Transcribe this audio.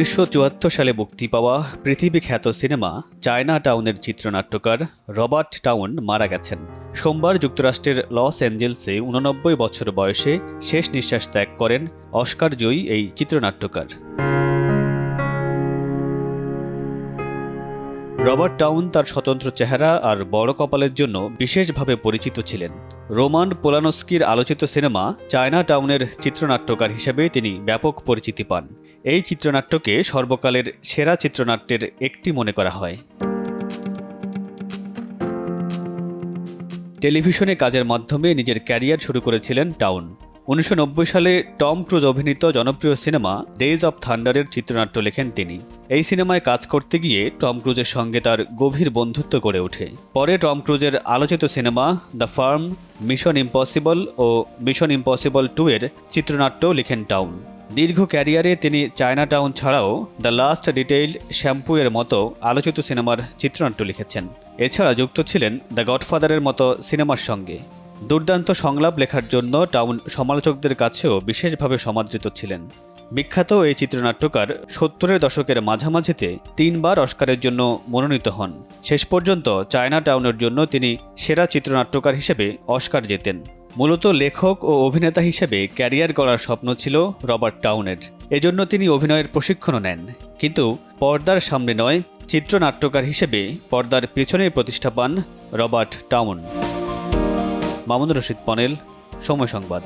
1974 সালে মুক্তি পাওয়া পৃথিবী খ্যাত সিনেমা চায়না টাউনের চিত্রনাট্যকার রবার্ট টাউন মারা গেছেন। সোমবার যুক্তরাষ্ট্রের লস অ্যাঞ্জেলসে 89 বছর বয়সে শেষ নিঃশ্বাস ত্যাগ করেন অস্কারজয়ী এই চিত্রনাট্যকার। রবার্ট টাউন তার স্বতন্ত্র চেহারা আর বড় কপালের জন্য বিশেষভাবে পরিচিত ছিলেন। রোমান পোলানস্কির আলোচিত সিনেমা চায়না টাউনের চিত্রনাট্যকার হিসেবে তিনি ব্যাপক পরিচিতি পান। এই চিত্রনাট্যকে সর্বকালের সেরা চিত্রনাট্যের একটি মনে করা হয়। টেলিভিশনে কাজের মাধ্যমে নিজের ক্যারিয়ার শুরু করেছিলেন টাউন। 1990 সালে টম ক্রুজ অভিনীত জনপ্রিয় সিনেমা ডেজ অব থান্ডারের চিত্রনাট্য লেখেন তিনি। এই সিনেমায় কাজ করতে গিয়ে টম ক্রুজের সঙ্গে তার গভীর বন্ধুত্ব গড়ে ওঠে। পরে টম ক্রুজের আলোচিত সিনেমা দ্য ফার্ম, মিশন ইম্পসিবল ও মিশন ইম্পসিবল 2 এর চিত্রনাট্যও লেখেন টাউন। দীর্ঘ ক্যারিয়ারে তিনি চায়না টাউন ছাড়াও দ্য লাস্ট ডিটেইল, শ্যাম্পু এর মতো আলোচিত সিনেমার চিত্রনাট্য লিখেছেন। এছাড়া যুক্ত ছিলেন দ্য গডফাদারের মতো সিনেমার সঙ্গে। দুর্দান্ত সংলাপ লেখার জন্য টাউন সমালোচকদের কাছেও বিশেষভাবে সমাদৃত ছিলেন। বিখ্যাত এই চিত্রনাট্যকার 70-এর দশকের মাঝামাঝিতে 3 বার অস্কারের জন্য মনোনীত হন। শেষ পর্যন্ত চায়না টাউনের জন্য তিনি সেরা চিত্রনাট্যকার হিসেবে অস্কার জেতেন। মূলত লেখক ও অভিনেতা হিসেবে ক্যারিয়ার গড়ার স্বপ্ন ছিল রবার্ট টাউনের। এজন্য তিনি অভিনয়ের প্রশিক্ষণও নেন, কিন্তু পর্দার সামনে নয়, চিত্রনাট্যকার হিসেবে পর্দার পেছনে প্রতিষ্ঠা পান রবার্ট টাউন। মামুনুর রশিদ পনেল, সময় সংবাদ।